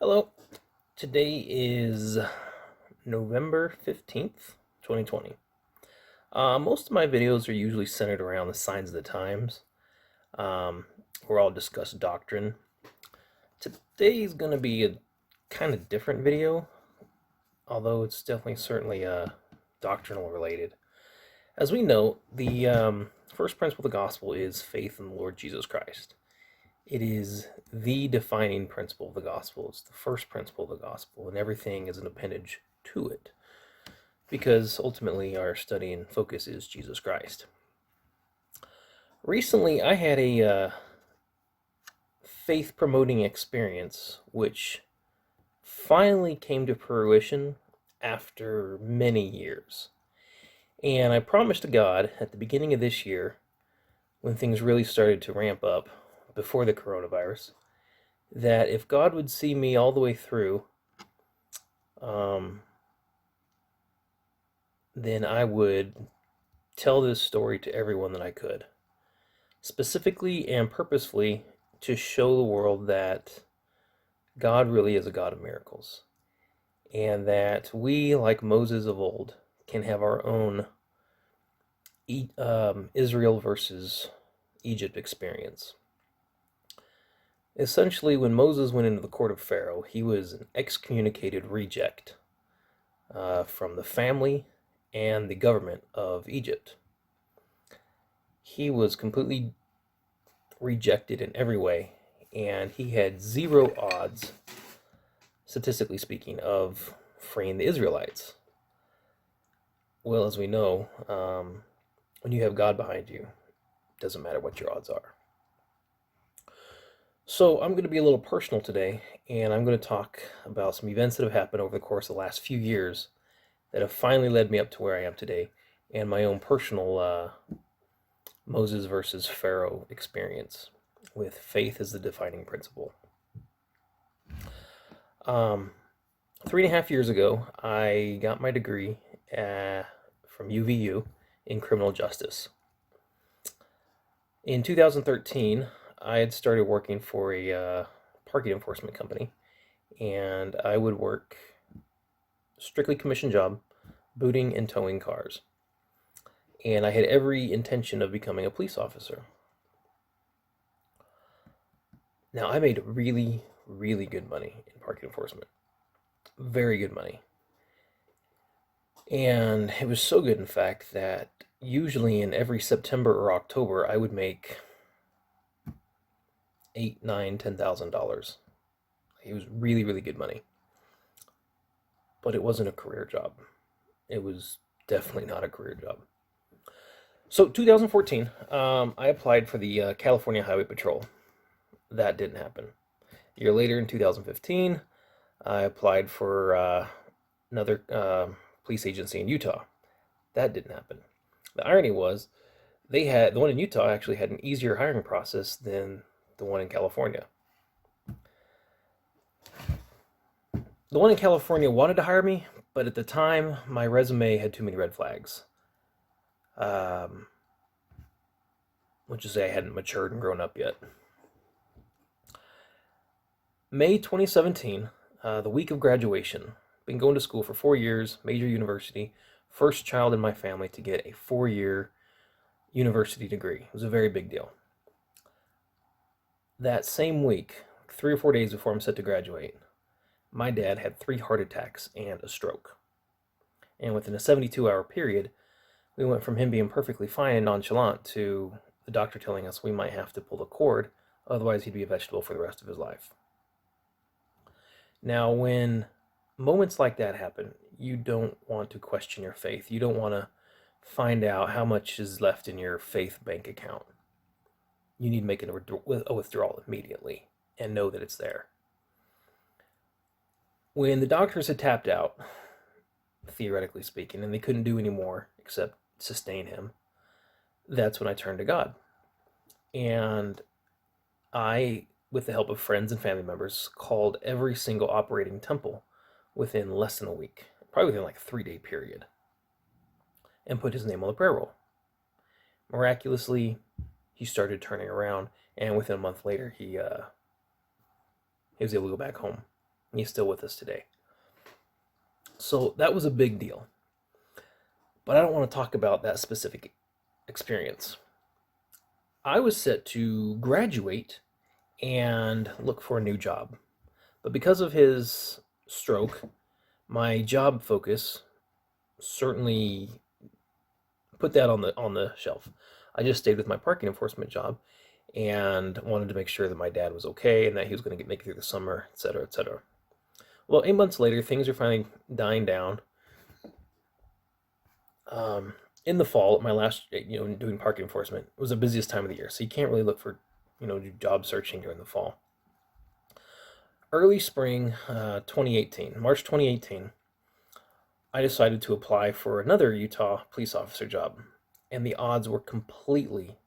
Hello, today is November 15th, 2020. Most of my videos are usually centered around the signs of the times, um, where I'll discuss doctrine. Today is going to be a kind of different video, although it's definitely certainly doctrinal related. As we know, the first principle of the gospel is faith in the Lord Jesus Christ. It is the defining principle of the gospel. It's the first principle of the gospel, and everything is an appendage to it, because ultimately our study and focus is Jesus Christ. Recently, I had a faith promoting experience which finally came to fruition after many years. And I promised to God at the beginning of this year, when things really started to ramp up before the coronavirus, that if God would see me all the way through, then I would tell this story to everyone that I could, specifically and purposefully to show the world that God really is a God of miracles, and that we, like Moses of old, can have our own Israel versus Egypt experience. Essentially, when Moses went into the court of Pharaoh, he was an excommunicated reject from the family and the government of Egypt. He was completely rejected in every way, and he had zero odds, statistically speaking, of freeing the Israelites. Well, as we know, when you have God behind you, it doesn't matter what your odds are. So I'm going to be a little personal today, and I'm going to talk about some events that have happened over the course of the last few years that have finally led me up to where I am today, and my own personal Moses versus Pharaoh experience with faith as the defining principle. 3.5 years ago, I got my degree from UVU in criminal justice. In 2013, I had started working for a parking enforcement company, and I would work strictly commission job, booting and towing cars. And I had every intention of becoming a police officer. Now, I made really, really good money in parking enforcement. Very good money. And it was so good, in fact, that usually in every September or October, I would make $8, $9, $10,000. It was really, really good money. But it wasn't a career job. It was definitely not a career job. So 2014, I applied for the California Highway Patrol. That didn't happen. A year later, in 2015, I applied for another police agency in Utah. That didn't happen. The irony was, the one in Utah actually had an easier hiring process than the one in California. The one in California wanted to hire me, but at the time, my resume had too many red flags. Which is, I hadn't matured and grown up yet. May 2017, the week of graduation. Been going to school for 4 years, major university, first child in my family to get a 4-year university degree. It was a very big deal. That same week, 3 or 4 days before I'm set to graduate, my dad had 3 heart attacks and a stroke. And within a 72-hour period, we went from him being perfectly fine and nonchalant to the doctor telling us we might have to pull the cord, otherwise he'd be a vegetable for the rest of his life. Now, when moments like that happen, you don't want to question your faith. You don't want to find out how much is left in your faith bank account. You need to make a withdrawal immediately and know that it's there. When the doctors had tapped out, theoretically speaking, and they couldn't do any more except sustain him, that's when I turned to God. And I, with the help of friends and family members, called every single operating temple within less than a week, probably within like a 3-day period, and put his name on the prayer roll. Miraculously, he started turning around, and within a month later, he was able to go back home. He's still with us today. So that was a big deal. But I don't want to talk about that specific experience. I was set to graduate and look for a new job. But because of his stroke, my job focus certainly put that on the shelf. I just stayed with my parking enforcement job and wanted to make sure that my dad was okay and that he was going to make it through the summer, etc., etc. Well, 8 months later, things are finally dying down. In the fall, my last, doing parking enforcement, it was the busiest time of the year, so you can't really look for, do job searching during the fall. Early spring 2018, March 2018, I decided to apply for another Utah police officer job, and the odds were completely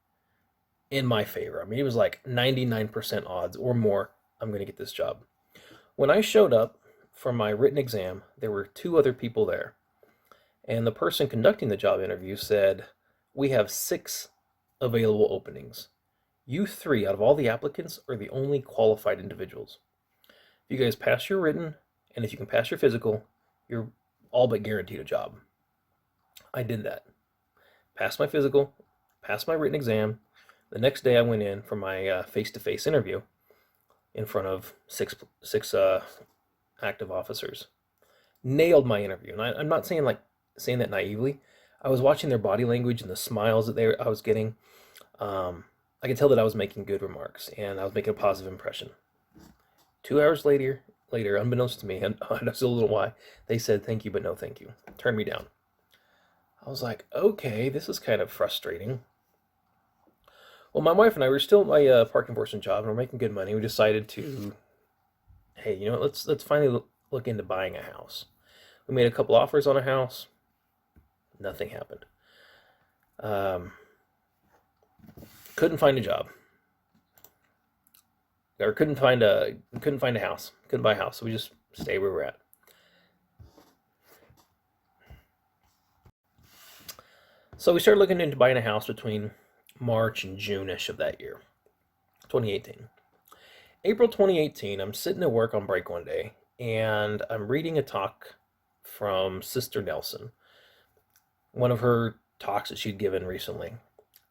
in my favor. I mean, it was like 99% odds or more I'm going to get this job. When I showed up for my written exam, there were 2 other people there. And the person conducting the job interview said, "We have 6 available openings. You 3 out of all the applicants are the only qualified individuals. If you guys pass your written, and if you can pass your physical, you're all but guaranteed a job." I did that. Passed my physical, passed my written exam. The next day I went in for my face-to-face interview in front of six active officers. Nailed my interview. And I'm not saying that naively. I was watching their body language and the smiles that I was getting. I could tell that I was making good remarks and I was making a positive impression. 2 hours later, unbeknownst to me, and I still don't know why, they said thank you, but no thank you. Turned me down. I was like, okay, this is kind of frustrating. Well, my wife and I were still at my park enforcement job, and we're making good money. We decided to, hey, let's finally look into buying a house. We made a couple offers on a house. Nothing happened. Couldn't find a job, or couldn't find a house. Couldn't buy a house, so we just stayed where we're at. So we started looking into buying a house between March and June-ish of that year, 2018. April 2018, I'm sitting at work on break one day, and I'm reading a talk from Sister Nelson, one of her talks that she'd given recently.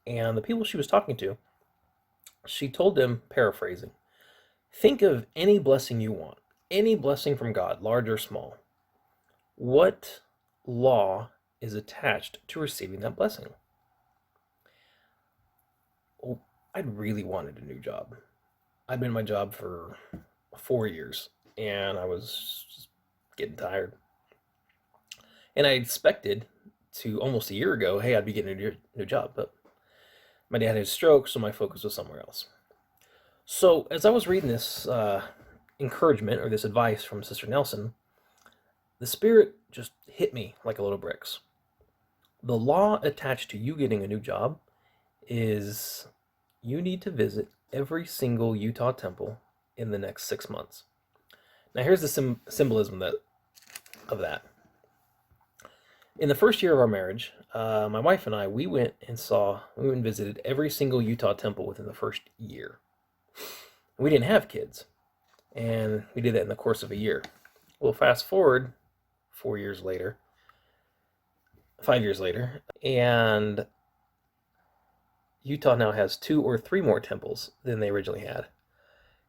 And the people she was talking to, she told them, paraphrasing, think of any blessing you want, any blessing from God, large or small. What law is attached to receiving that blessing? Well, I'd really wanted a new job. I'd been in my job for 4 years, and I was just getting tired. And I expected to, almost a year ago, hey, I'd be getting a new job, but my dad had a stroke, so my focus was somewhere else. So as I was reading this encouragement or this advice from Sister Nelson, the Spirit just hit me like a load of bricks. The law attached to you getting a new job is you need to visit every single Utah temple in the next 6 months. Now here's the symbolism of that. In the first year of our marriage, my wife and I, we went and visited every single Utah temple within the first year. We didn't have kids, and we did that in the course of a year. Well, fast forward 5 years later, and Utah now has 2 or 3 more temples than they originally had.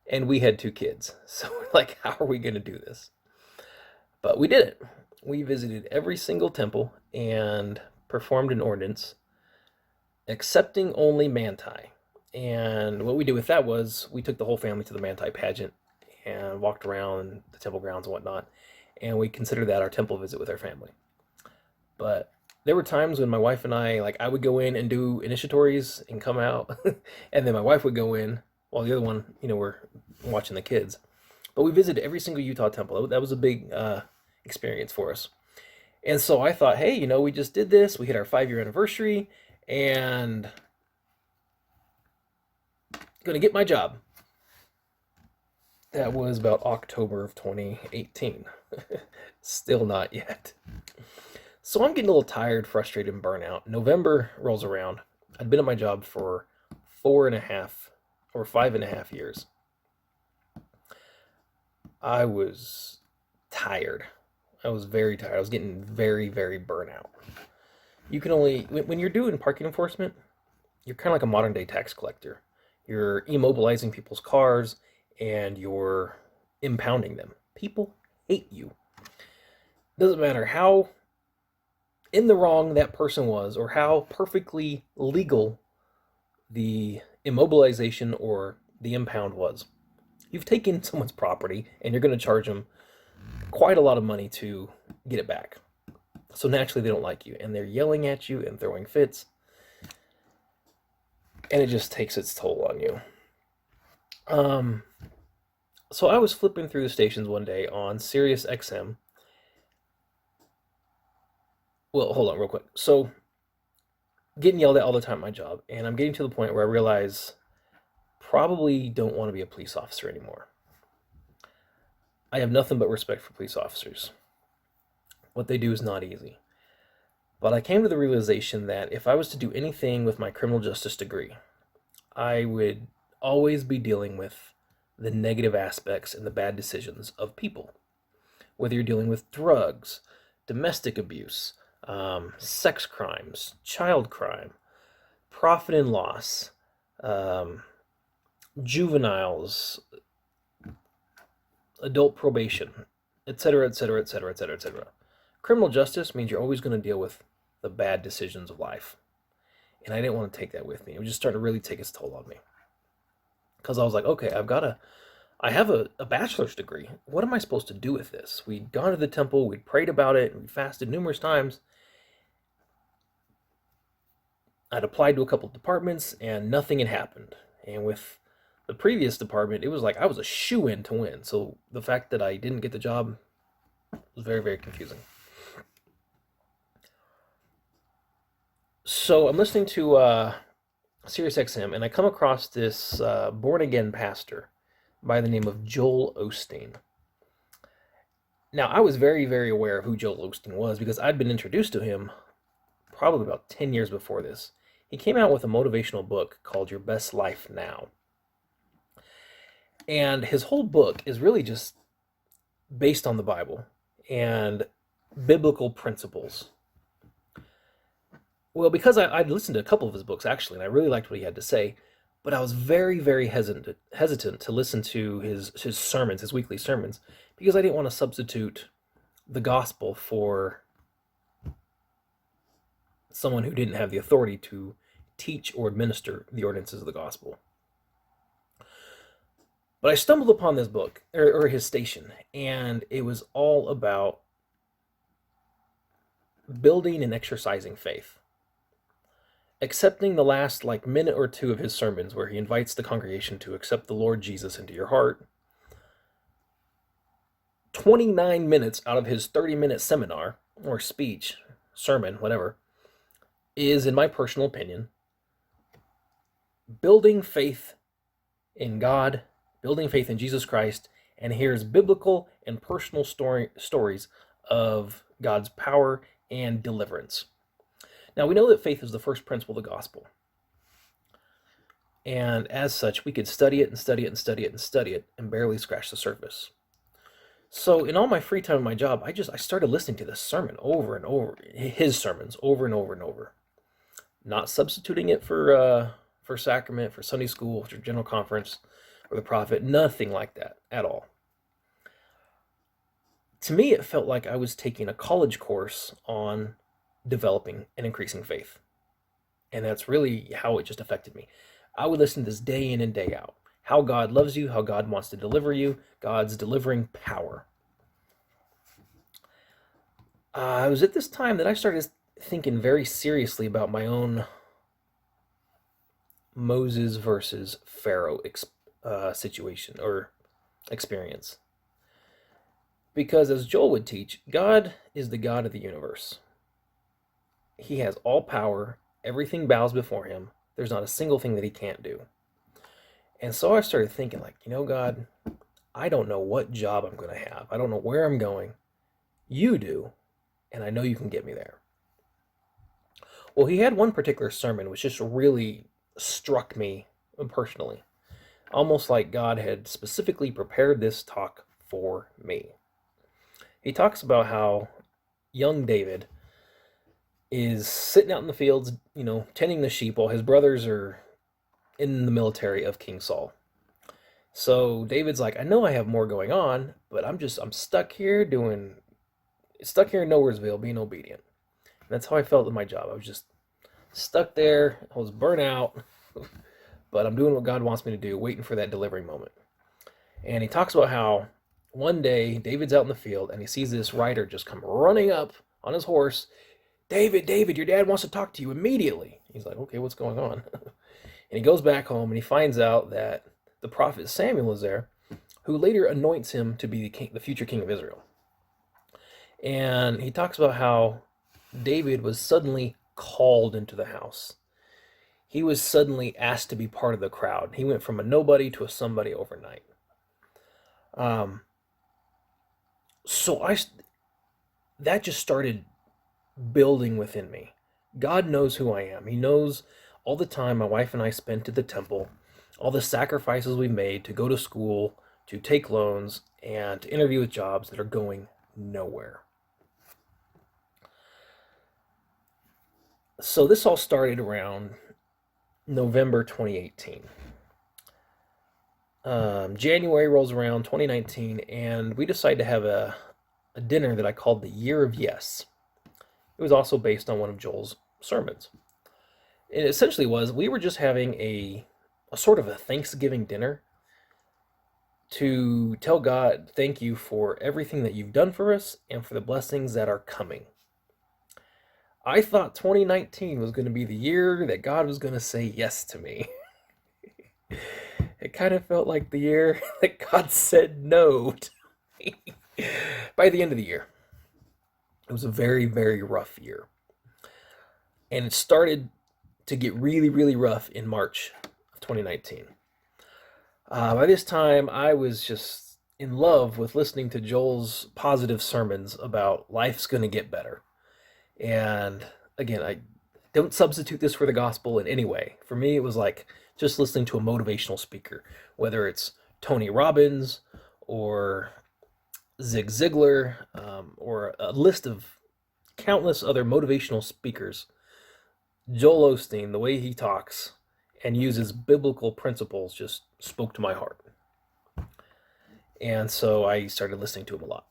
And we had 2 kids. So we're like, how are we going to do this? But we did it. We visited every single temple and performed an ordinance, accepting only Manti. And what we did with that was we took the whole family to the Manti pageant and walked around the temple grounds and whatnot. And we considered that our temple visit with our family. But there were times when my wife and I would go in and do initiatories and come out, and then my wife would go in while the other one, we're watching the kids. But we visited every single Utah temple. That was a big experience for us. And so I thought, hey, we just did this. We hit our 5-year anniversary, and gonna get my job. That was about October of 2018. Still not yet. So I'm getting a little tired, frustrated, and burnt out. November rolls around. I'd been at my job for 4.5 or 5.5 years. I was tired. I was very tired. I was getting very, very burnout. You can only, when you're doing parking enforcement, you're kind of like a modern day tax collector. You're immobilizing people's cars and you're impounding them. People hate you. Doesn't matter how in the wrong that person was or how perfectly legal the immobilization or the impound was. You've taken someone's property and you're going to charge them quite a lot of money to get it back. So naturally, they don't like you and they're yelling at you and throwing fits, and it just takes its toll on you. Um, so I was flipping through the stations one day on Sirius XM. Well, hold on real quick. So getting yelled at all the time at my job, and I'm getting to the point where I realize probably don't want to be a police officer anymore. I have nothing but respect for police officers. What they do is not easy. But I came to the realization that if I was to do anything with my criminal justice degree, I would always be dealing with the negative aspects and the bad decisions of people. Whether you're dealing with drugs, domestic abuse, sex crimes, child crime, profit and loss, um, juveniles, adult probation, etc., etc., etc., etc., etc. Criminal justice means you're always going to deal with the bad decisions of life. And I didn't want to take that with me. It was just starting to really take its toll on me. Because I was like, okay, I have a bachelor's degree. What am I supposed to do with this? We'd gone to the temple, we'd prayed about it, and we fasted numerous times. I'd applied to a couple of departments, and nothing had happened. And with the previous department, it was like I was a shoo-in to win. So the fact that I didn't get the job was very, very confusing. So I'm listening to Sirius XM, and I come across this born-again pastor by the name of Joel Osteen. Now, I was very, very aware of who Joel Osteen was because I'd been introduced to him probably about 10 years before this. He came out with a motivational book called Your Best Life Now. And his whole book is really just based on the Bible and biblical principles. Well, because I'd listened to a couple of his books, actually, and I really liked what he had to say, but I was very, very hesitant to listen to his sermons, his weekly sermons, because I didn't want to substitute the gospel for someone who didn't have the authority to teach or administer the ordinances of the gospel. But I stumbled upon this book, or his station, and it was all about building and exercising faith. Accepting the last minute or two of his sermons where he invites the congregation to accept the Lord Jesus into your heart. 29 minutes out of his 30-minute seminar or speech, sermon, whatever, is, in my personal opinion, building faith in God, building faith in Jesus Christ, and here's biblical and personal stories of God's power and deliverance. Now, we know that faith is the first principle of the gospel. And as such, we could study it and study it and study it and study it and barely scratch the surface. So in all my free time in my job, I started listening to this sermon over and over, his sermons over and over and over. Not substituting it for sacrament, for Sunday school, for general conference, or the prophet, nothing like that at all. To me, it felt like I was taking a college course on developing and increasing faith. And that's really how it just affected me. I would listen to this day in and day out. How God loves you, how God wants to deliver you, God's delivering power. It was at this time that I started thinking very seriously about my own Moses versus Pharaoh situation or experience. Because as Joel would teach, God is the God of the universe. He has all power. Everything bows before him. There's not a single thing that he can't do. And so I started thinking, God, I don't know what job I'm going to have. I don't know where I'm going. You do, and I know you can get me there. Well, he had one particular sermon which just really struck me personally. Almost like God had specifically prepared this talk for me. He talks about how young David is sitting out in the fields, tending the sheep while his brothers are in the military of King Saul. So David's like, I know I have more going on, but I'm stuck here in Nowheresville being obedient. And that's how I felt in my job. I was just stuck there. I was burnt out, but I'm doing what God wants me to do, waiting for that delivering moment. And he talks about how one day David's out in the field and he sees this rider just come running up on his horse. David, your dad wants to talk to you immediately. He's like, okay, what's going on? And he goes back home and he finds out that the prophet Samuel is there, who later anoints him to be the future king of Israel. And he talks about how David was suddenly called into the house. He was suddenly asked to be part of the crowd. He went from a nobody to a somebody overnight. So that just started building within me. God knows who I am. He knows all the time my wife and I spent at the temple, all the sacrifices we made to go to school, to take loans, and to interview with jobs that are going nowhere. So this all started around November 2018. January rolls around, 2019, and we decided to have a dinner that I called the Year of Yes. It was also based on one of Joel's sermons. It essentially was, we were just having a sort of a Thanksgiving dinner to tell God, thank you for everything that you've done for us and for the blessings that are coming. I thought 2019 was going to be the year that God was going to say yes to me. It kind of felt like the year that God said no to me. By the end of the year, it was a very, very rough year. And it started to get really, really rough in March of 2019. By this time, I was just in love with listening to Joel's positive sermons about life's going to get better. And again, I don't substitute this for the gospel in any way. For me, it was like just listening to a motivational speaker, whether it's Tony Robbins or Zig Ziglar, or a list of countless other motivational speakers. Joel Osteen, the way he talks and uses biblical principles, just spoke to my heart. And so I started listening to him a lot.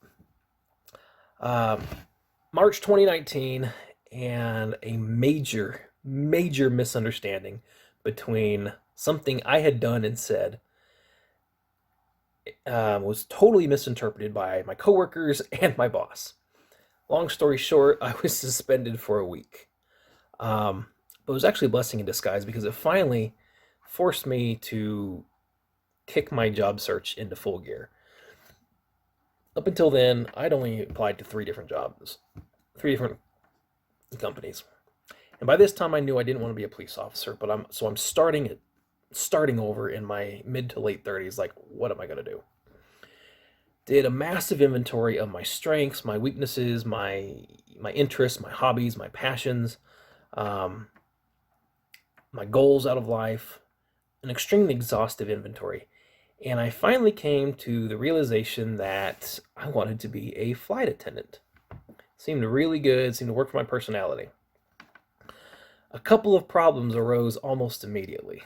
March 2019, and a major, major misunderstanding between something I had done and said was totally misinterpreted by my coworkers and my boss. Long story short, I was suspended for a week. But it was actually a blessing in disguise because it finally forced me to kick my job search into full gear. Up until then, I'd only applied to 3 different jobs, 3 different companies. And by this time, I knew I didn't want to be a police officer, but I'm starting over in my mid to late 30s. Like, what am I going to do? Did a massive inventory of my strengths, my weaknesses, my interests, my hobbies, my passions, my goals out of life, an extremely exhaustive inventory. And I finally came to the realization that I wanted to be a flight attendant. Seemed really good, seemed to work for my personality. A couple of problems arose almost immediately.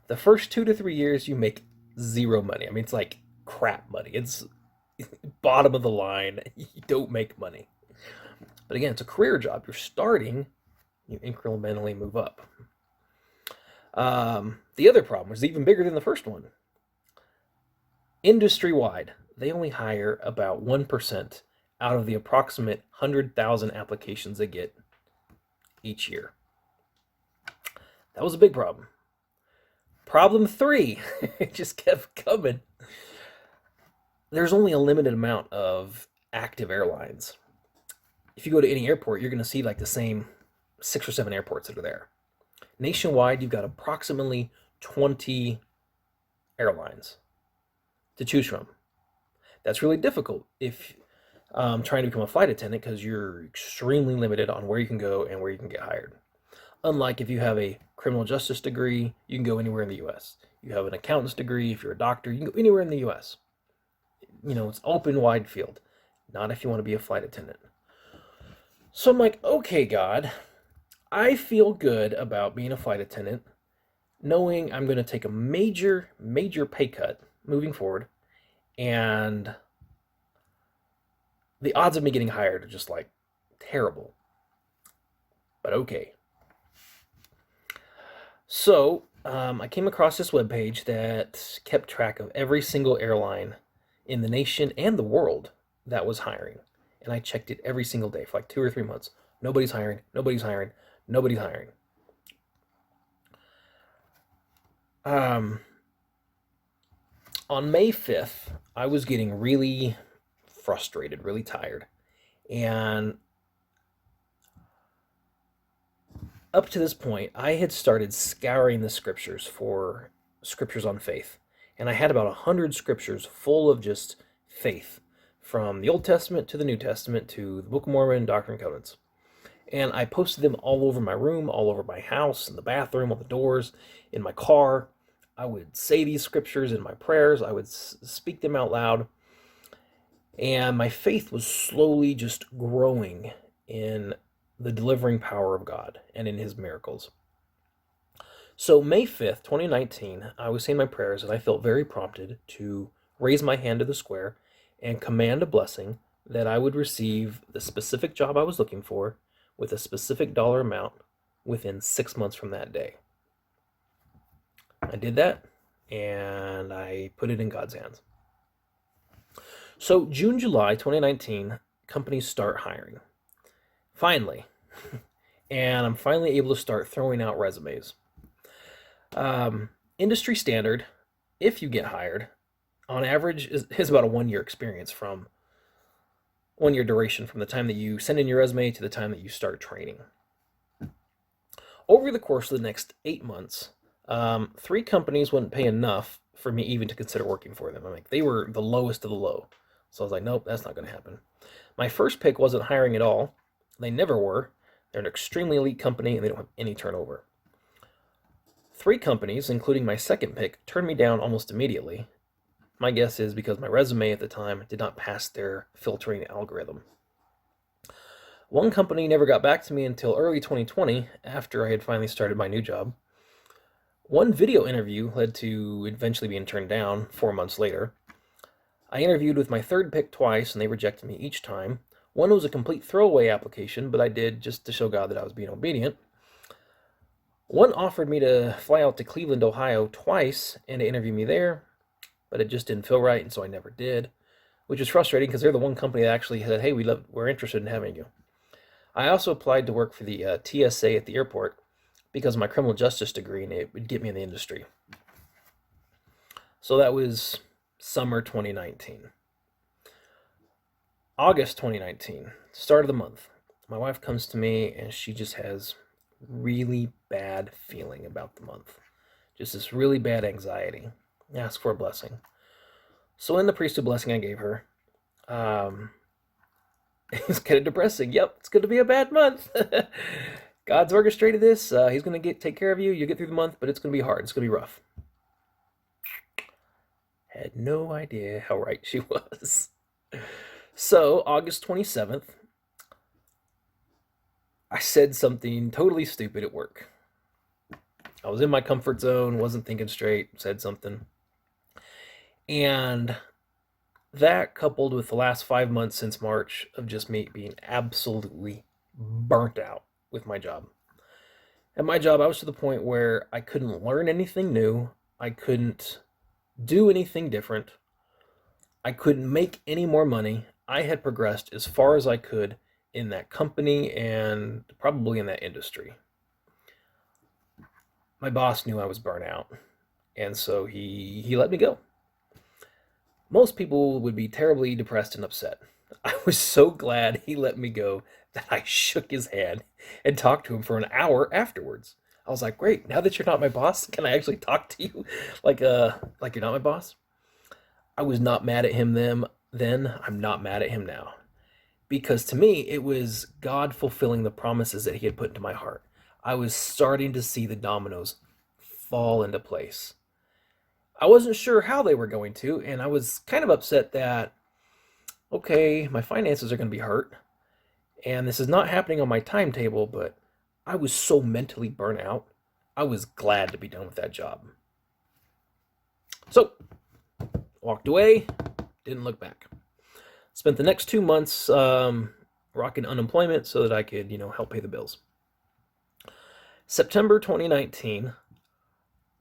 The first 2 to 3 years, you make zero money. I mean, it's like crap money. It's bottom of the line. You don't make money. But again, it's a career job. You're starting, you incrementally move up. The other problem was even bigger than the first one. Industry-wide, they only hire about 1% out of the approximate 100,000 applications they get each year. That was a big problem. Problem 3, it just kept coming. There's only a limited amount of active airlines. If you go to any airport, you're going to see like the same 6 or 7 airports that are there. Nationwide, you've got approximately 20 airlines to choose from. That's really difficult if trying to become a flight attendant because you're extremely limited on where you can go and where you can get hired. Unlike if you have a criminal justice degree, you can go anywhere in the U.S. You have an accountant's degree, if you're a doctor, you can go anywhere in the U.S. it's open wide field. Not if you want to be a flight attendant. So I'm like, okay, God, I feel good about being a flight attendant, knowing I'm going to take a major, major pay cut moving forward, and the odds of me getting hired are just like terrible. But okay. So I came across this webpage that kept track of every single airline in the nation and the world that was hiring. And I checked it every single day for like 2 or 3 months. Nobody's hiring, nobody's hiring, nobody's hiring. On May 5th, I was getting really frustrated, really tired. And up to this point, I had started scouring the scriptures for scriptures on faith. And I had about 100 scriptures full of just faith, from the Old Testament to the New Testament to the Book of Mormon, Doctrine and Covenants. And I posted them all over my room, all over my house, in the bathroom, on the doors, in my car. I would say these scriptures in my prayers. I would speak them out loud. And my faith was slowly just growing in the delivering power of God and in his miracles. So May 5th, 2019, I was saying my prayers, and I felt very prompted to raise my hand to the square and command a blessing that I would receive the specific job I was looking for with a specific dollar amount within 6 months from that day. I did that, and I put it in God's hands. So June, July 2019, companies start hiring. Finally. And I'm finally able to start throwing out resumes. Industry standard, if you get hired, on average is about a 1-year experience, from 1-year duration from the time that you send in your resume to the time that you start training. Over the course of the next 8 months, 3 companies wouldn't pay enough for me even to consider working for them. I mean, they were the lowest of the low. So I was like, nope, that's not going to happen. My first pick wasn't hiring at all. They never were. They're an extremely elite company, and they don't have any turnover. 3 companies, including my second pick, turned me down almost immediately. My guess is because my resume at the time did not pass their filtering algorithm. One company never got back to me until early 2020, after I had finally started my new job. One video interview led to eventually being turned down 4 months later. I interviewed with my third pick twice, and they rejected me each time. One was a complete throwaway application, but I did just to show God that I was being obedient. One offered me to fly out to Cleveland, Ohio twice and to interview me there, but it just didn't feel right, and so I never did, which is frustrating because they're the one company that actually said, hey, we're interested in having you. I also applied to work for the TSA at the airport because of my criminal justice degree, and it would get me in the industry. So that was summer 2019. August 2019, start of the month, my wife comes to me and she just has really bad feeling about the month. Just this really bad anxiety. Ask for a blessing. So in the priesthood blessing I gave her, it's kind of depressing. Yep, it's going to be a bad month. God's orchestrated this. He's going to take care of you. You'll get through the month, but it's going to be hard. It's going to be rough. Had no idea how right she was. So, August 27th, I said something totally stupid at work. I was in my comfort zone, wasn't thinking straight, said something. And that, coupled with the last 5 months since March of just me being absolutely burnt out with my job. At my job, I was to the point where I couldn't learn anything new. I couldn't do anything different. I couldn't make any more money. I had progressed as far as I could in that company and probably in that industry. My boss knew I was burnt out, and so he let me go. Most people would be terribly depressed and upset. I was so glad he let me go that I shook his hand and talked to him for an hour afterwards. I was like, great, now that you're not my boss, can I actually talk to you like you're not my boss? I was not mad at him then. I'm not mad at him now. Because to me, it was God fulfilling the promises that he had put into my heart. I was starting to see the dominoes fall into place. I wasn't sure how they were going to, and I was kind of upset that, okay, my finances are going to be hurt, and this is not happening on my timetable, but I was so mentally burnt out. I was glad to be done with that job. So, walked away, didn't look back. Spent the next 2 months rocking unemployment so that I could, help pay the bills. September 2019,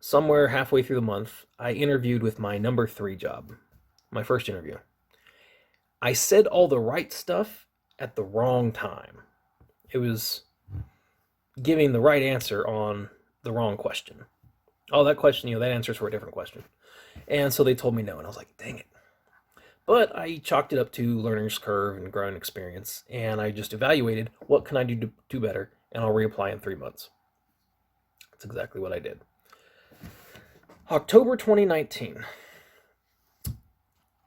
somewhere halfway through the month, I interviewed with my number 3 job, my first interview. I said all the right stuff at the wrong time. It was giving the right answer on the wrong question. Oh, that question, that answer's for a different question. And so they told me no, and I was like, dang it. But I chalked it up to learner's curve and growing experience, and I just evaluated what can I do better, and I'll reapply in 3 months. That's exactly what I did. October 2019,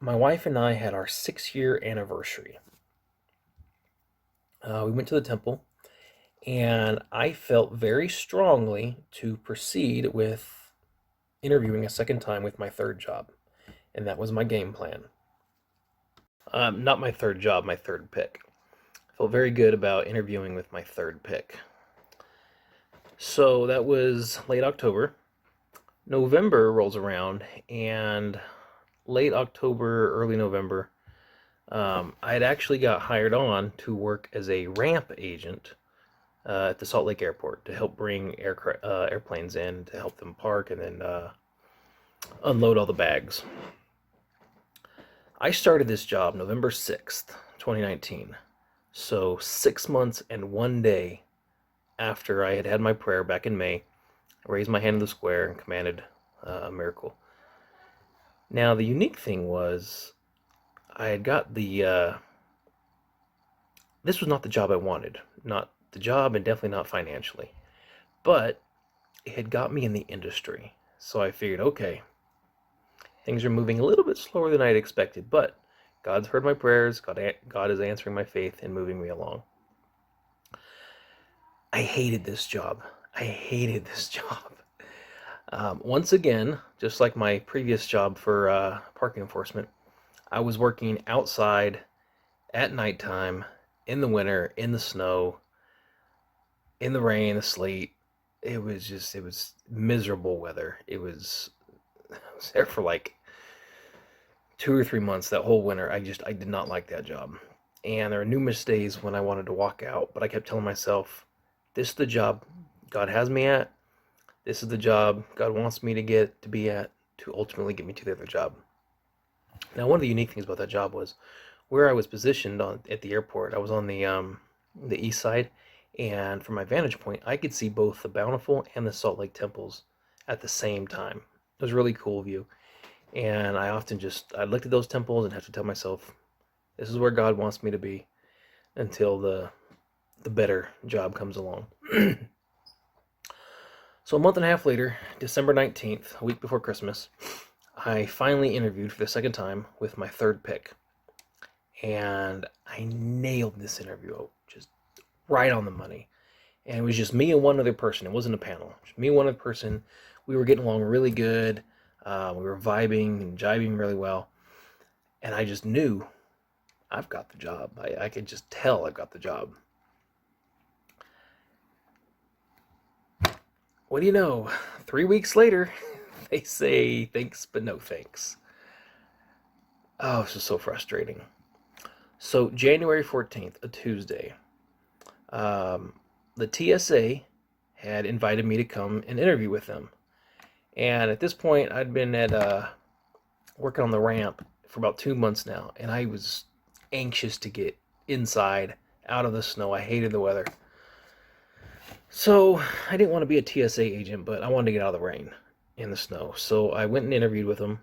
my wife and I had our 6-year anniversary. We went to the temple, and I felt very strongly to proceed with interviewing a second time with my third job, and that was my game plan. Not my third job, my third pick. I felt very good about interviewing with my third pick. So that was late October. November rolls around, and late October, early November, I had actually got hired on to work as a ramp agent at the Salt Lake Airport to help bring airplanes in, to help them park and then unload all the bags. I started this job November 6th, 2019. So 6 months and 1 day after I had had my prayer back in May, I raised my hand in the square and commanded a miracle. Now, the unique thing was I had got this was not the job I wanted. Not the job, and definitely not financially. But it had got me in the industry. So I figured, okay, things are moving a little bit slower than I had expected, but God's heard my prayers. God is answering my faith and moving me along. I hated this job. I hated this job. Once again, just like my previous job for parking enforcement, I was working outside at nighttime, in the winter, in the snow, in the rain, the sleet. It was miserable weather. I was there for like 2 or 3 months that whole winter. I did not like that job. And there were numerous days when I wanted to walk out, but I kept telling myself, this is the job God has me at. This is the job God wants me to be at to ultimately get me to the other job. Now, one of the unique things about that job was where I was positioned at the airport. I was on the east side, and from my vantage point, I could see both the Bountiful and the Salt Lake temples at the same time. It was a really cool view, and I often I looked at those temples and have to tell myself, this is where God wants me to be until the better job comes along. So a month and a half later, December 19th, a week before Christmas, I finally interviewed for the second time with my third pick. And I nailed this interview, just right on the money. And it was just me and one other person. It wasn't a panel. Just me and one other person. We were getting along really good. We were vibing and jiving really well. And I just knew I've got the job. I could just tell I've got the job. What do you know? 3 weeks later, they say thanks, but no thanks. Oh, this is so frustrating. So January 14th, a Tuesday, the TSA had invited me to come and interview with them. And at this point, I'd been working on the ramp for about 2 months now, and I was anxious to get inside, out of the snow. I hated the weather. So I didn't want to be a TSA agent, but I wanted to get out of the rain and the snow. So I went and interviewed with them.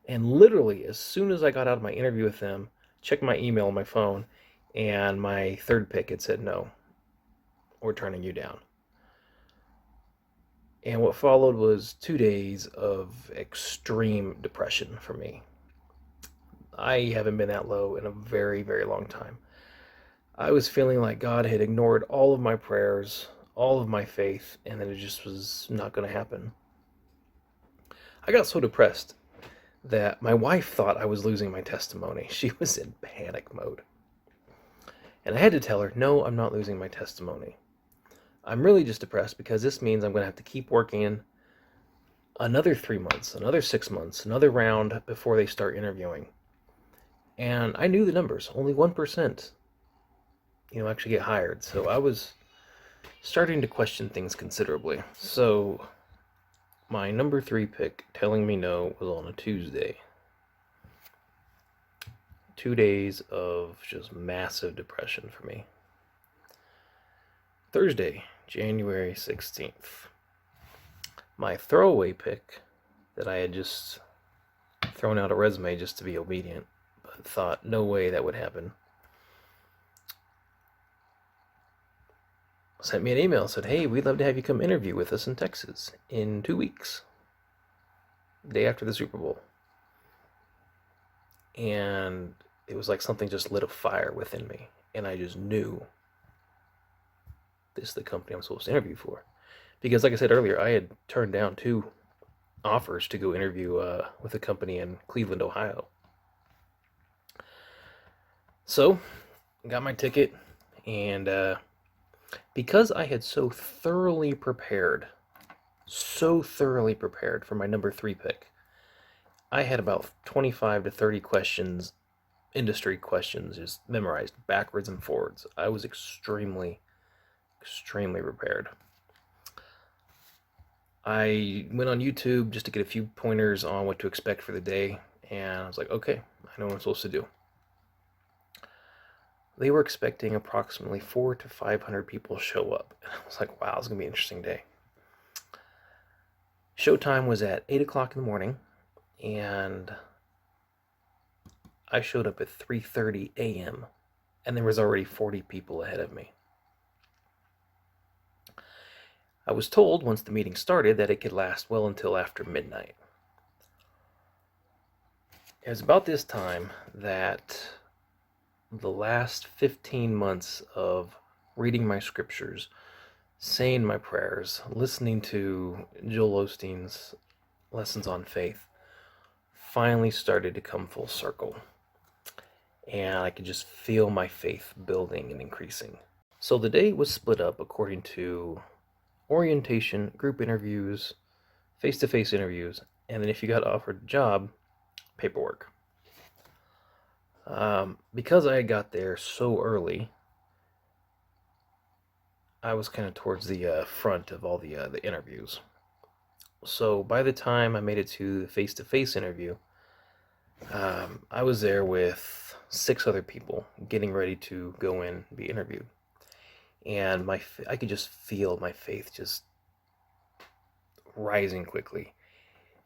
And literally, as soon as I got out of my interview with them, checked my email on my phone, and my third pick had said, no, we're turning you down. And what followed was 2 days of extreme depression for me. I haven't been that low in a very, very long time. I was feeling like God had ignored all of my prayers, all of my faith, and that it just was not going to happen. I got so depressed that my wife thought I was losing my testimony. She was in panic mode. And I had to tell her, no, I'm not losing my testimony. I'm really just depressed because this means I'm going to have to keep working another 3 months, another 6 months, another round before they start interviewing. And I knew the numbers. Only 1%, actually get hired. So I was starting to question things considerably. So my number 3 pick telling me no was on a Tuesday. 2 days of just massive depression for me. Thursday, January 16th. My throwaway pick that I had just thrown out a resume just to be obedient, but thought no way that would happen. Sent me an email, said, hey, we'd love to have you come interview with us in Texas in 2 weeks, day after the Super Bowl. And it was like something just lit a fire within me, and I just knew this is the company I'm supposed to interview for. Because like I said earlier, I had turned down 2 offers to go interview with a company in Cleveland, Ohio. So, got my ticket, and because I had so thoroughly prepared for my number 3 pick, I had about 25 to 30 questions, industry questions, just memorized backwards and forwards. I was extremely prepared. I went on YouTube just to get a few pointers on what to expect for the day, and I was like, okay, I know what I'm supposed to do. They were expecting approximately 400 to 500 people show up, and I was like, wow, it's going to be an interesting day. Showtime was at 8 o'clock in the morning, and I showed up at 3:30 a.m., and there was already 40 people ahead of me. I was told once the meeting started that it could last well until after midnight. It was about this time that the last 15 months of reading my scriptures, saying my prayers, listening to Joel Osteen's lessons on faith finally started to come full circle. And I could just feel my faith building and increasing. So the day was split up according to orientation, group interviews, face-to-face interviews, and then if you got offered a job, paperwork. Because I got there so early, I was kind of towards the front of all the interviews. So by the time I made it to the face-to-face interview, I was there with 6 other people getting ready to go in and be interviewed. And I could just feel my faith just rising quickly.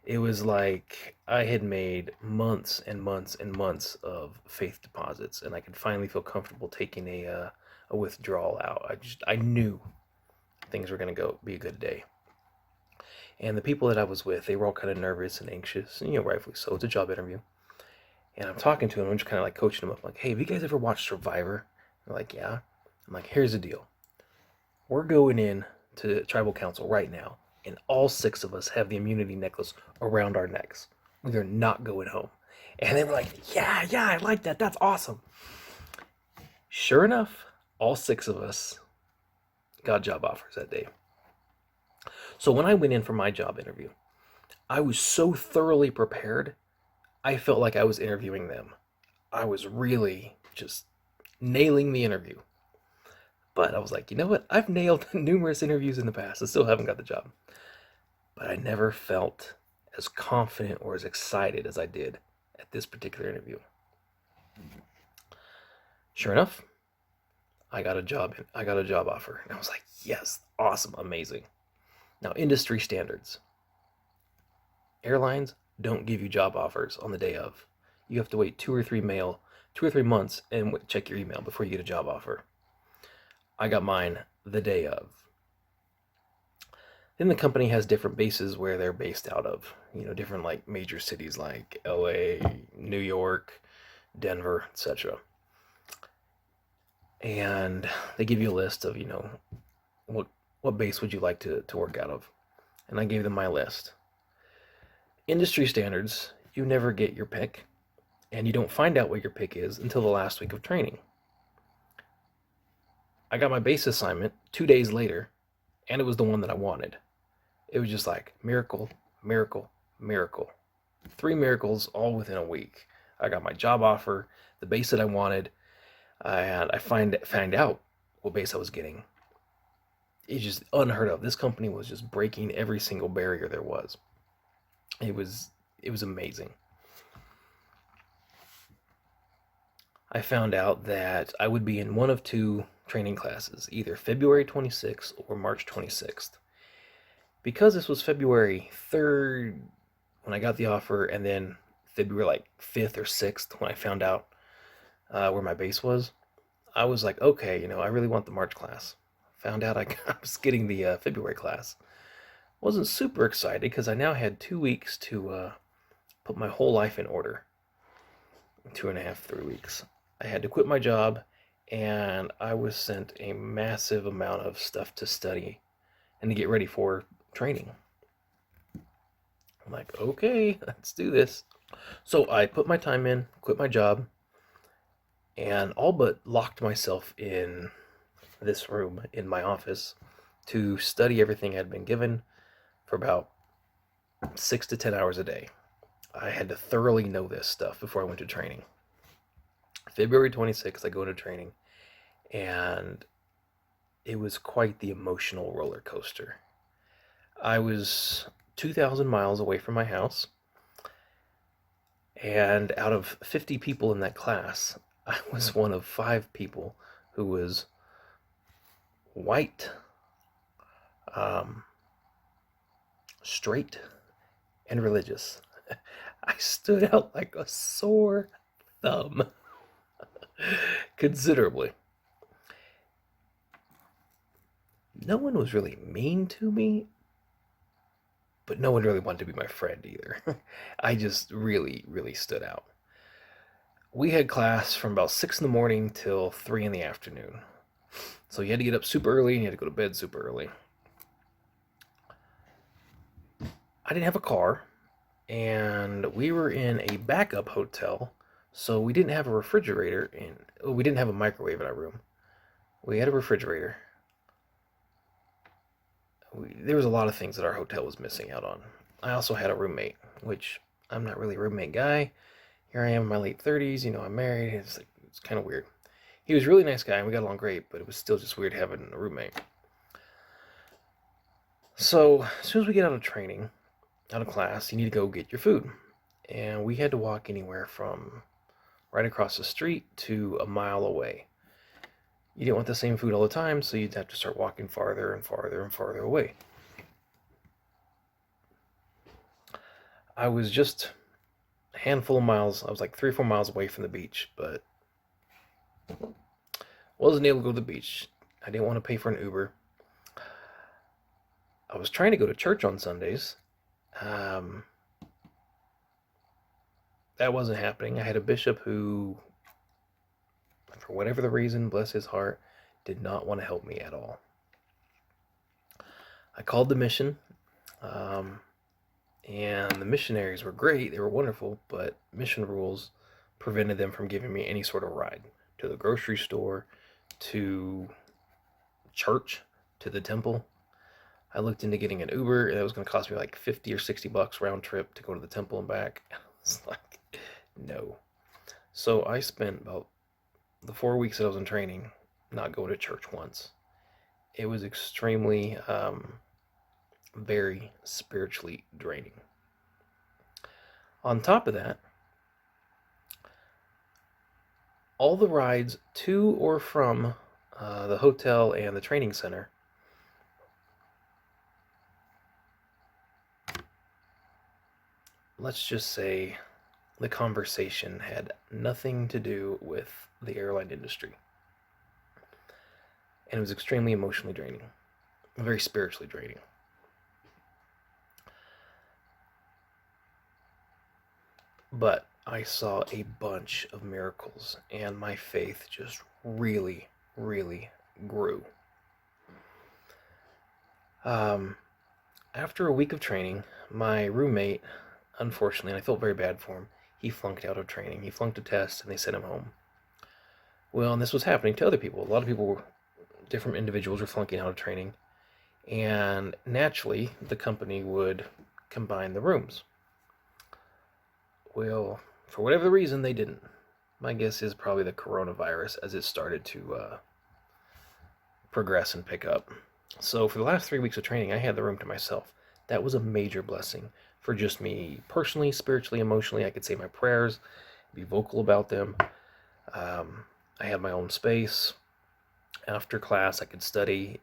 It was like I had made months and months and months of faith deposits, and I could finally feel comfortable taking a withdrawal out. I knew things were going to be a good day. And the people that I was with, they were all kind of nervous and anxious, and rightfully so. It's a job interview. And I'm talking to them, I'm just kind of like coaching them up, like, hey, have you guys ever watched Survivor? They're like, yeah. I'm like, here's the deal. We're going in to tribal council right now, and all 6 of us have the immunity necklace around our necks. We are not going home. And they were like, yeah, I like that. That's awesome. Sure enough, all 6 of us got job offers that day. So when I went in for my job interview, I was so thoroughly prepared, I felt like I was interviewing them. I was really just nailing the interview. But I was like, you know what? I've nailed numerous interviews in the past and still haven't got the job. But I never felt as confident or as excited as I did at this particular interview. Sure enough, I got a job offer. And I was like, yes, awesome, amazing. Now, industry standards. Airlines don't give you job offers on the day of. You have to wait 2 or 3 months and check your email before you get a job offer. I got mine the day of. Then the company has different bases where they're based out of. Different like major cities like LA, New York, Denver, etc. And they give you a list of, what base would you like to work out of? And I gave them my list. Industry standards, you never get your pick, and you don't find out what your pick is until the last week of training. I got my base assignment 2 days later, and it was the one that I wanted. It was just like miracle, miracle, miracle. 3 miracles all within a week. I got my job offer, the base that I wanted, and I find out what base I was getting. It's just unheard of. This company was just breaking every single barrier there was. It was amazing. I found out that I would be in one of two training classes, either February 26th or March 26th. Because this was February 3rd when I got the offer, and then February like 5th or 6th when I found out where my base was, I was like, okay, I really want the March class. Found out I was getting the February class. Wasn't super excited because I now had 2 weeks to put my whole life in order. 2.5, 3 weeks. I had to quit my job, and I was sent a massive amount of stuff to study and to get ready for training. I'm like, okay, let's do this. So I put my time in, quit my job, and all but locked myself in this room in my office to study everything I'd been given for about 6 to 10 hours a day. I had to thoroughly know this stuff before I went to training. February 26th, I go into training, and it was quite the emotional roller coaster. I was 2,000 miles away from my house, and out of 50 people in that class, I was one of 5 people who was white, straight, and religious. I stood out like a sore thumb considerably. No one was really mean to me, but no one really wanted to be my friend either. I just really, really stood out. We had class from about 6 in the morning till 3 in the afternoon. So you had to get up super early and you had to go to bed super early. I didn't have a car, and we were in a backup hotel, so we didn't have a refrigerator, and we didn't have a microwave in our room. We had a refrigerator. There was a lot of things that our hotel was missing out on. I also had a roommate, which I'm not really a roommate guy. Here I am in my late 30s, I'm married. It's kind of weird. He was a really nice guy, and we got along great, but it was still just weird having a roommate. So as soon as we get out of training, out of class, you need to go get your food. And we had to walk anywhere from right across the street to a mile away. You didn't want the same food all the time, so you'd have to start walking farther and farther and farther away. I was just a handful of miles. I was like 3 or 4 miles away from the beach, but wasn't able to go to the beach. I didn't want to pay for an Uber. I was trying to go to church on Sundays. That wasn't happening. I had a bishop who, for whatever the reason, bless his heart, did not want to help me at all. I called the mission, and the missionaries were great. They were wonderful, but mission rules prevented them from giving me any sort of ride to the grocery store, to church, to the temple. I looked into getting an Uber, and it was going to cost me like $50 or $60 round trip to go to the temple and back. I was like, no. So I spent about the 4 weeks that I was in training not going to church once. It was extremely, very spiritually draining. On top of that, all the rides to or from the hotel and the training center let's just say the conversation had nothing to do with the airline industry. And it was extremely emotionally draining, very spiritually draining. But I saw a bunch of miracles, and my faith just really, really grew. After a week of training, my roommate unfortunately, and I felt very bad for him, he flunked out of training. He flunked a test, and they sent him home. Well, and this was happening to other people. A lot of people, different individuals, were flunking out of training, and naturally, the company would combine the rooms. Well, for whatever reason, they didn't. My guess is probably the coronavirus as it started to progress and pick up. So for the last 3 weeks of training, I had the room to myself. That was a major blessing for just me personally, spiritually, emotionally. I could say my prayers, be vocal about them. I had my own space. After class, I could study.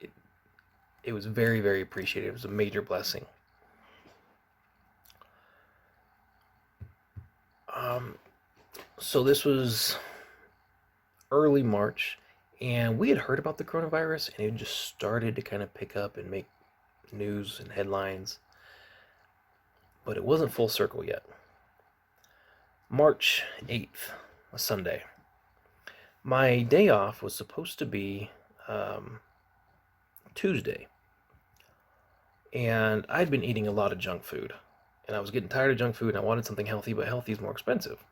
It was very, very appreciated. It was a major blessing. So this was early March, and we had heard about the coronavirus, and it just started to kind of pick up and make news and headlines, but it wasn't full circle yet. March 8th, a Sunday. My day off was supposed to be Tuesday, and I'd been eating a lot of junk food, and I was getting tired of junk food, and I wanted something healthy, but healthy is more expensive.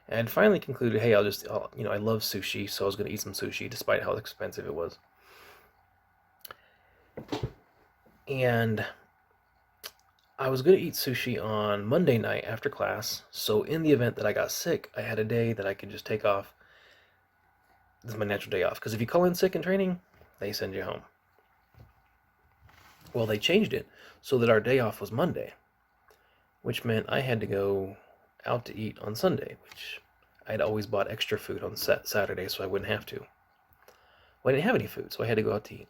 And I'd finally concluded, hey, I love sushi, so I was going to eat some sushi, despite how expensive it was. And I was going to eat sushi on Monday night after class, so in the event that I got sick, I had a day that I could just take off. This is my natural day off, because if you call in sick in training, they send you home. Well, they changed it so that our day off was Monday, which meant I had to go out to eat on Sunday, which I'd always bought extra food on Saturday so I wouldn't have to. Well, I didn't have any food, so I had to go out to eat.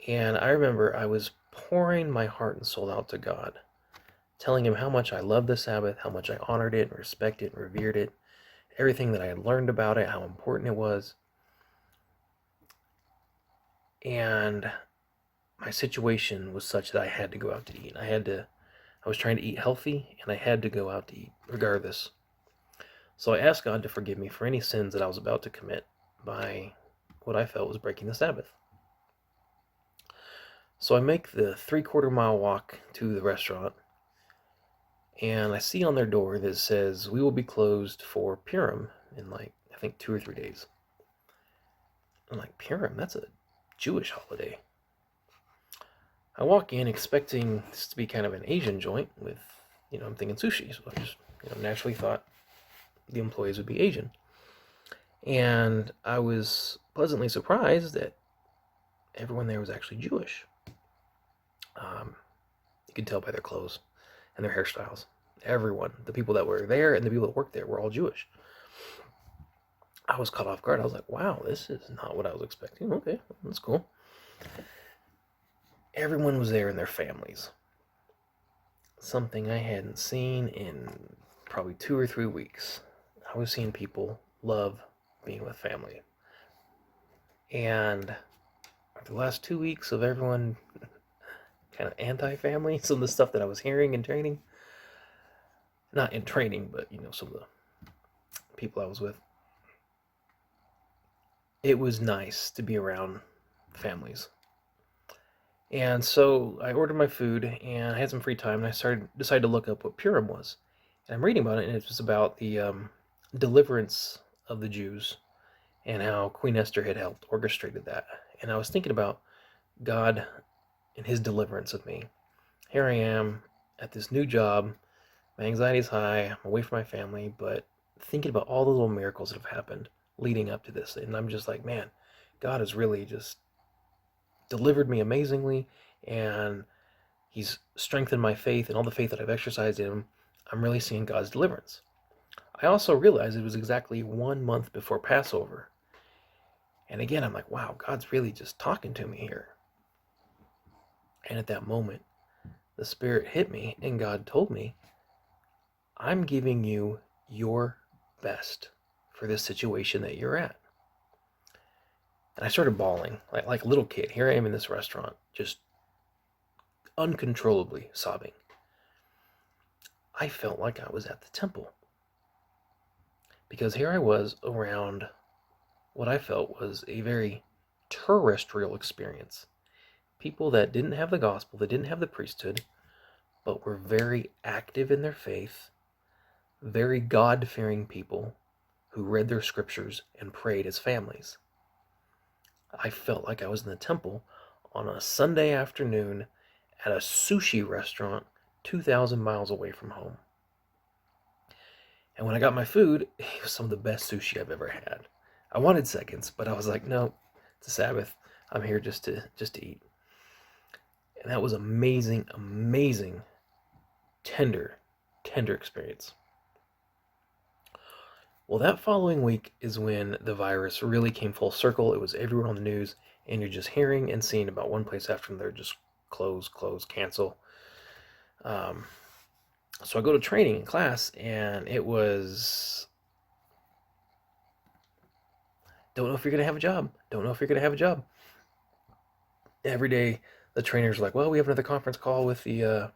And I remember I was pouring my heart and soul out to God, telling him how much I loved the Sabbath, how much I honored it and respected it and revered it, everything that I had learned about it, how important it was. And my situation was such that I had to go out to eat. I was trying to eat healthy, and I had to go out to eat, regardless. So I asked God to forgive me for any sins that I was about to commit by what I felt was breaking the Sabbath. So I make the 3/4 mile walk to the restaurant, and I see on their door that says, we will be closed for Purim in I think 2 or 3 days. I'm like, Purim? That's a Jewish holiday. I walk in expecting this to be kind of an Asian joint with, I'm thinking sushi. So I just, naturally thought the employees would be Asian. And I was pleasantly surprised that everyone there was actually Jewish. You could tell by their clothes and their hairstyles. Everyone, the people that were there and the people that worked there were all Jewish. I was caught off guard. I was like, wow, this is not what I was expecting. Okay, that's cool. Everyone was there in their families. Something I hadn't seen in probably 2 or 3 weeks. I was seeing people love being with family. And the last 2 weeks of everyone kind of anti-family, some of the stuff that I was hearing in training, not in training, but some of the people I was with, it was nice to be around families. And so I ordered my food, and I had some free time, and I decided to look up what Purim was. And I'm reading about it, and it was about the deliverance of the Jews and how Queen Esther had helped orchestrated that. And I was thinking about God and his deliverance of me. Here I am at this new job. My anxiety's high. I'm away from my family, but thinking about all the little miracles that have happened leading up to this. And I'm just like, man, God has really just delivered me amazingly, and he's strengthened my faith, and all the faith that I've exercised in him, I'm really seeing God's deliverance. I also realized it was exactly 1 month before Passover. And again, I'm like, wow, God's really just talking to me here. And at that moment, the Spirit hit me, and God told me, I'm giving you your best for this situation that you're at. And I started bawling, like a little kid. Here I am in this restaurant, just uncontrollably sobbing. I felt like I was at the temple. Because here I was around what I felt was a very terrestrial experience. People that didn't have the gospel, that didn't have the priesthood, but were very active in their faith, very God-fearing people who read their scriptures and prayed as families. I felt like I was in the temple on a Sunday afternoon at a sushi restaurant 2,000 miles away from home. And when I got my food, it was some of the best sushi I've ever had. I wanted seconds, but I was like, no, it's a Sabbath. I'm here just to eat. And that was amazing, amazing, tender experience. Well, that following week is when the virus really came full circle. It was everywhere on the news, and you're just hearing and seeing about one place after another just close, cancel. So I go to training in class, and it was, don't know if you're going to have a job. Don't know if you're going to have a job. Every day, the trainers are like, well, we have another conference call with the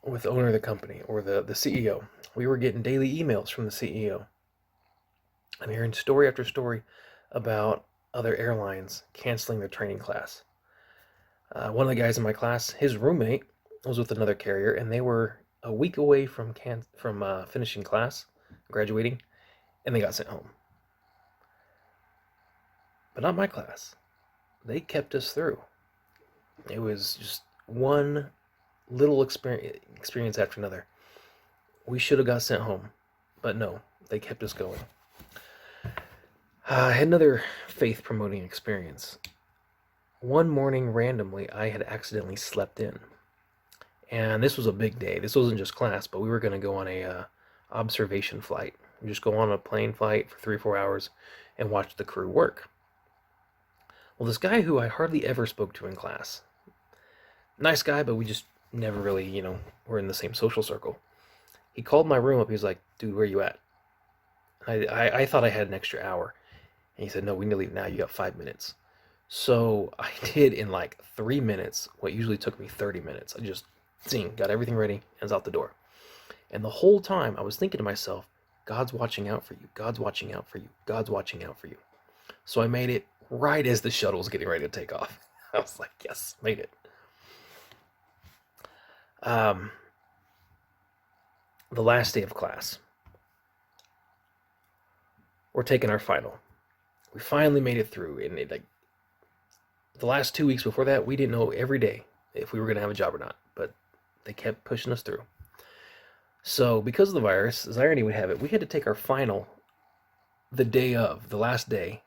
owner of the company or the CEO. We were getting daily emails from the CEO. I'm hearing story after story about other airlines canceling their training class. One of the guys in my class, his roommate was with another carrier, and they were a week away from finishing class, graduating, and they got sent home. But not my class. They kept us through. It was just one little experience after another. We should have got sent home, but no, they kept us going. I had another faith-promoting experience. One morning, randomly, I had accidentally slept in. And this was a big day. This wasn't just class, but we were going to go on a observation flight. We just go on a plane flight for 3 or 4 hours and watch the crew work. Well, this guy who I hardly ever spoke to in class, nice guy, but we just never really, were in the same social circle. He called my room up. He was like, dude, where you at? I thought I had an extra hour. And he said, no, we need to leave now. You got 5 minutes. So I did in like 3 minutes what usually took me 30 minutes. I just got everything ready, and was out the door. And the whole time I was thinking to myself, God's watching out for you. God's watching out for you. God's watching out for you. So I made it right as the shuttle was getting ready to take off. I was like, yes, made it. The last day of class, we're taking our final. We finally made it through, and the last 2 weeks before that, we didn't know every day if we were going to have a job or not, but they kept pushing us through. So because of the virus, as irony would have it, we had to take our final the day of, the last day,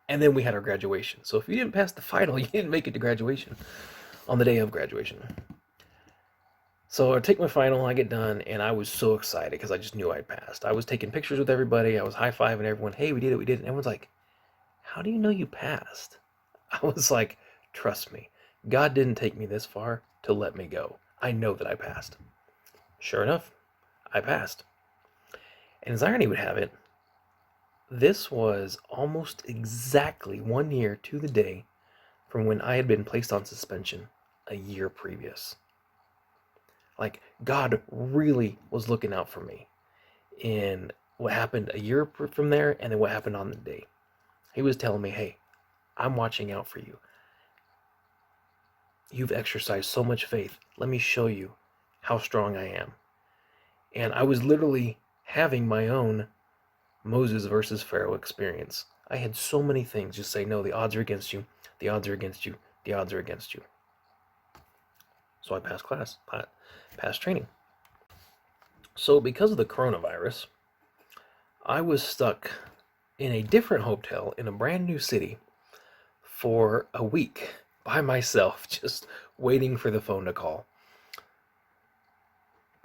and then we had our graduation. So if you didn't pass the final, you didn't make it to graduation on the day of graduation. So I take my final, I get done, and I was so excited because I just knew I'd passed. I was taking pictures with everybody. I was high-fiving everyone. Hey, we did it. And everyone's like, how do you know you passed? I was like, trust me. God didn't take me this far to let me go. I know that I passed. Sure enough, I passed. And as irony would have it, this was almost exactly 1 year to the day from when I had been placed on suspension a year previous. Like, God really was looking out for me in what happened a year from there and then what happened on the day. He was telling me, hey, I'm watching out for you. You've exercised so much faith. Let me show you how strong I am. And I was literally having my own Moses versus Pharaoh experience. I had so many things just say, no, the odds are against you. The odds are against you. The odds are against you. So I passed class, passed training. So because of the coronavirus, I was stuck in a different hotel in a brand new city for a week by myself, just waiting for the phone to call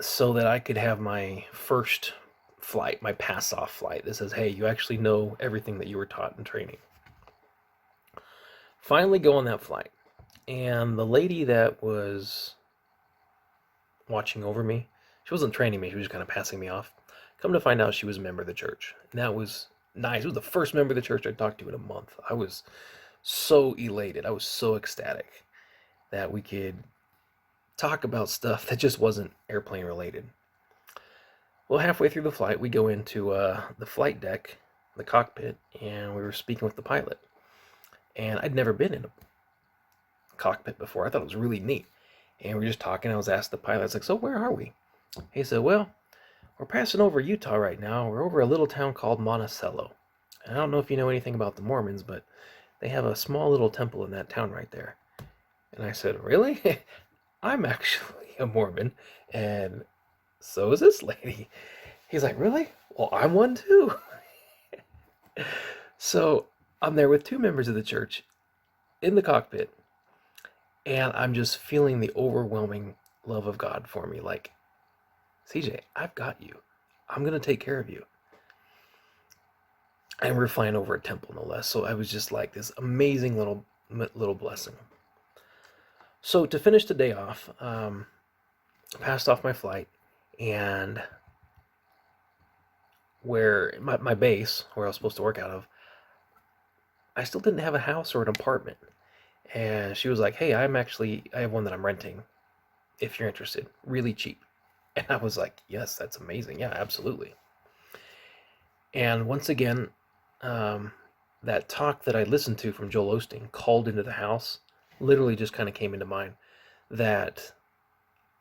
so that I could have my first flight, my pass-off flight that says, hey, you actually know everything that you were taught in training. Finally go on that flight, and the lady that was watching over me, she wasn't training me, she was just kind of passing me off. Come to find out, she was a member of the church, and that was nice. It was the first member of the church I talked to in a month. I was so elated. I was so ecstatic that we could talk about stuff that just wasn't airplane related. Well, halfway through the flight, we go into the flight deck, the cockpit, and we were speaking with the pilot. And I'd never been in a cockpit before. I thought it was really neat. And we were just talking. I was asked the pilot, I was like, so where are we? He said, well, we're passing over Utah right now. We're over a little town called Monticello. And I don't know if you know anything about the Mormons, but they have a small little temple in that town right there. And I said, really? I'm actually a Mormon, and so is this lady. He's like, really? Well, I'm one too. So I'm there with two members of the church in the cockpit, and I'm just feeling the overwhelming love of God for me. Like, CJ, I've got you. I'm going to take care of you. And we're flying over a temple, no less. So I was just like this amazing little blessing. So to finish the day off, passed off my flight, and where my base, where I was supposed to work out of, I still didn't have a house or an apartment. And she was like, hey, I have one that I'm renting if you're interested, really cheap. And I was like, yes, that's amazing. Yeah, absolutely. And once again, that talk that I listened to from Joel Osteen, Called into the House, literally just kind of came into mind, that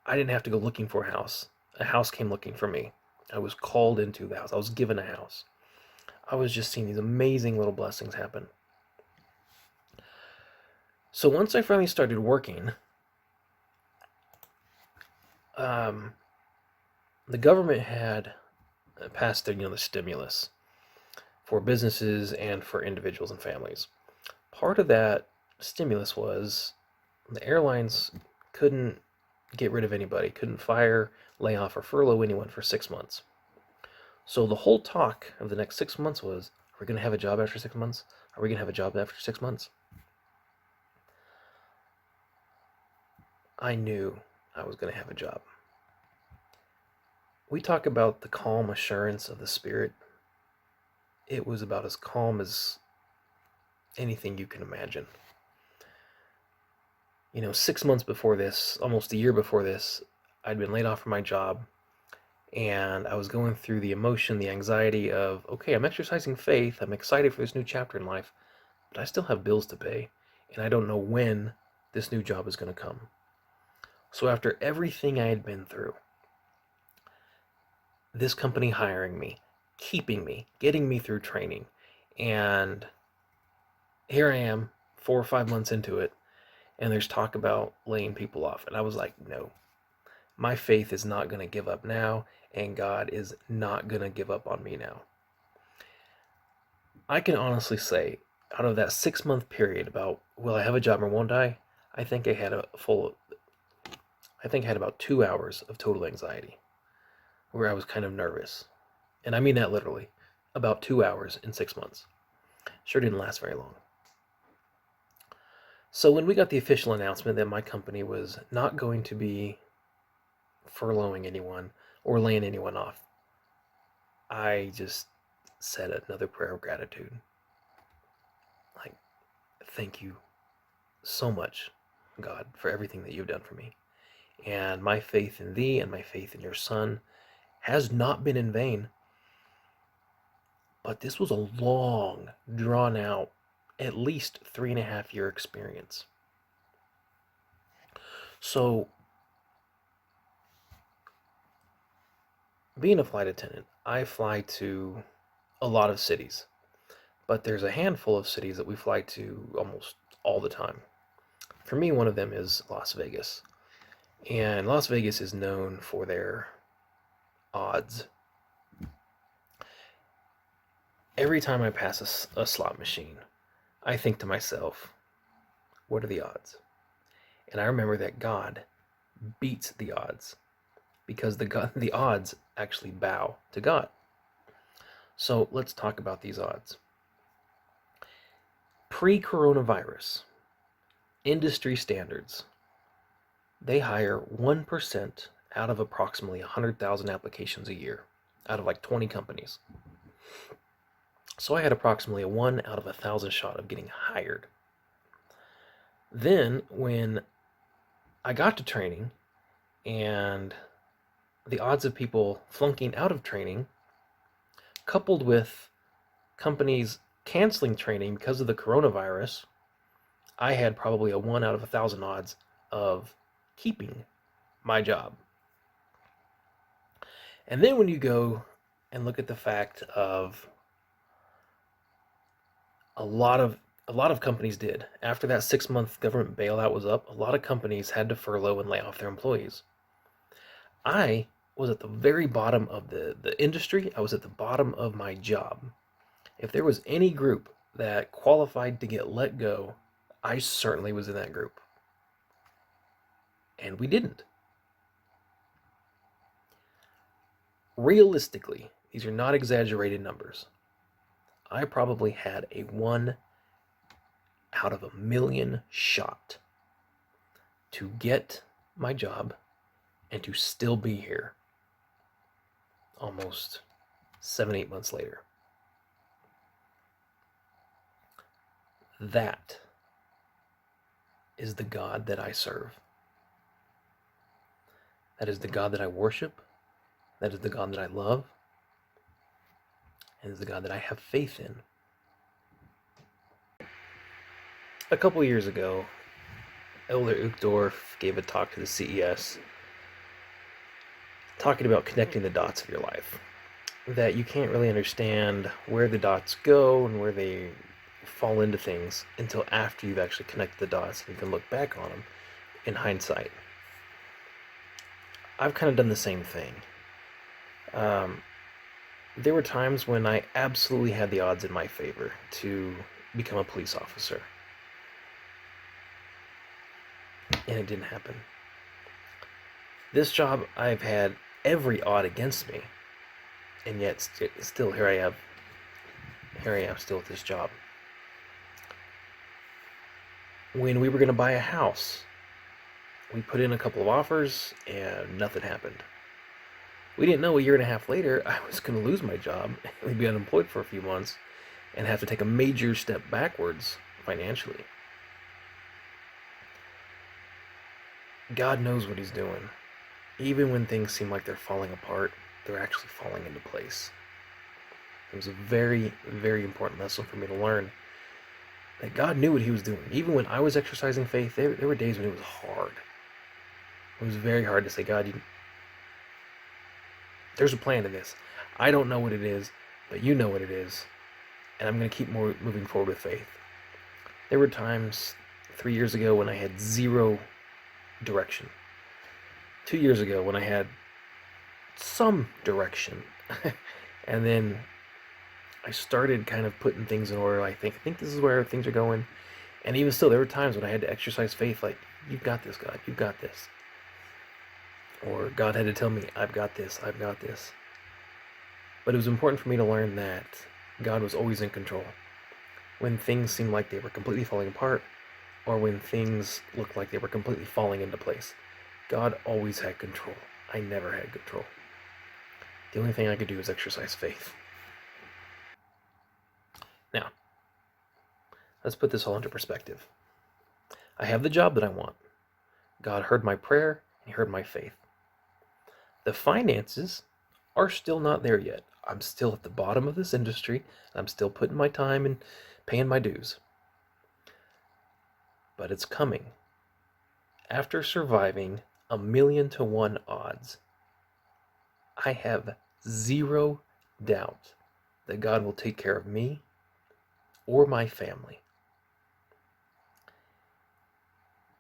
I didn't have to go looking for a house. A house came looking for me. I was called into the house. I was given a house. I was just seeing these amazing little blessings happen. So once I finally started working, the government had passed the stimulus for businesses and for individuals and families. Part of that stimulus was the airlines couldn't get rid of anybody, couldn't fire, lay off, or furlough anyone for 6 months. So the whole talk of the next 6 months was, are we going to have a job after 6 months? Are we going to have a job after 6 months? I knew I was going to have a job. We talk about the calm assurance of the Spirit. It was about as calm as anything you can imagine. 6 months before this, almost a year before this, I'd been laid off from my job, and I was going through the emotion, the anxiety of, okay, I'm exercising faith, I'm excited for this new chapter in life, but I still have bills to pay, and I don't know when this new job is going to come. So after everything I had been through, this company hiring me, keeping me, getting me through training, and here I am, 4 or 5 months into it, and there's talk about laying people off. And I was like, no, my faith is not going to give up now, and God is not going to give up on me now. I can honestly say, out of that 6-month period about, will I have a job or won't I think I had about 2 hours of total anxiety where I was kind of nervous. And I mean that literally. About 2 hours in 6 months. Sure didn't last very long. So when we got the official announcement that my company was not going to be furloughing anyone or laying anyone off, I just said another prayer of gratitude. Like, thank you so much, God, for everything that you've done for me. And my faith in thee and my faith in your Son has not been in vain. But this was a long, drawn out, at least 3.5-year experience. So, being a flight attendant, I fly to a lot of cities, but there's a handful of cities that we fly to almost all the time. For me, one of them is Las Vegas. And Las Vegas is known for their odds. Every time I pass a slot machine, I think to myself, what are the odds? And I remember that God beats the odds because the odds actually bow to God. So let's talk about these odds. Pre-coronavirus, industry standards, they hire 1% out of approximately 100,000 applications a year, out of like 20 companies. So I had approximately a 1 out of 1,000 shot of getting hired. Then when I got to training and the odds of people flunking out of training, coupled with companies canceling training because of the coronavirus, I had probably a 1 out of 1,000 odds of keeping my job. And then when you go and look at the fact of a lot of companies did after that 6-month government bailout was up, a lot of companies had to furlough and lay off their employees. I was at the very bottom of the industry. I was at the bottom of my job. If there was any group that qualified to get let go, I certainly was in that group. And we didn't. Realistically, these are not exaggerated numbers. I probably had a 1 out of a million shot to get my job and to still be here almost 7-8 months later. That is the God that I serve. That is the God that I worship. That is the God that I love. And is the God that I have faith in. A couple years ago, Elder Uchtdorf gave a talk to the CES talking about connecting the dots of your life. That you can't really understand where the dots go and where they fall into things until after you've actually connected the dots and you can look back on them in hindsight. I've kind of done the same thing. There were times when I absolutely had the odds in my favor to become a police officer. And it didn't happen. This job, I've had every odd against me. And yet, still, here I am still at this job. When we were going to buy a house, we put in a couple of offers, and nothing happened. We didn't know a year and a half later I was going to lose my job and be unemployed for a few months and have to take a major step backwards financially. God knows what he's doing. Even when things seem like they're falling apart, they're actually falling into place. It was a very, very important lesson for me to learn that God knew what he was doing. Even when I was exercising faith, there were days when it was hard. It was very hard to say, God, there's a plan to this. I don't know what it is, but you know what it is. And I'm going to keep moving forward with faith. There were times 3 years ago when I had zero direction. 2 years ago when I had some direction. And then I started kind of putting things in order. I think this is where things are going. And even still, there were times when I had to exercise faith, like, you've got this, God, you've got this. Or God had to tell me, I've got this, I've got this. But it was important for me to learn that God was always in control. When things seemed like they were completely falling apart, or when things looked like they were completely falling into place, God always had control. I never had control. The only thing I could do was exercise faith. Now, let's put this all into perspective. I have the job that I want. God heard my prayer, and he heard my faith. The finances are still not there yet. I'm still at the bottom of this industry. I'm still putting my time and paying my dues. But it's coming. After surviving 1,000,000 to 1 odds, I have zero doubt that God will take care of me or my family.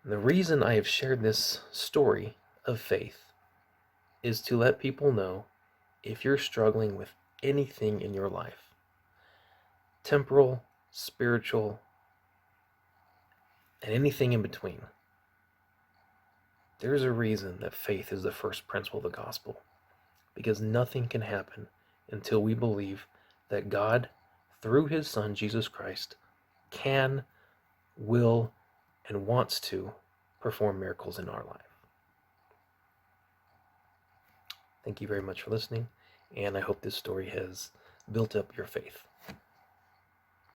The reason I have shared this story of faith is to let people know, if you're struggling with anything in your life, temporal, spiritual, and anything in between, there's a reason that faith is the first principle of the gospel. Because nothing can happen until we believe that God, through his Son, Jesus Christ, can, will, and wants to perform miracles in our life. Thank you very much for listening, and I hope this story has built up your faith.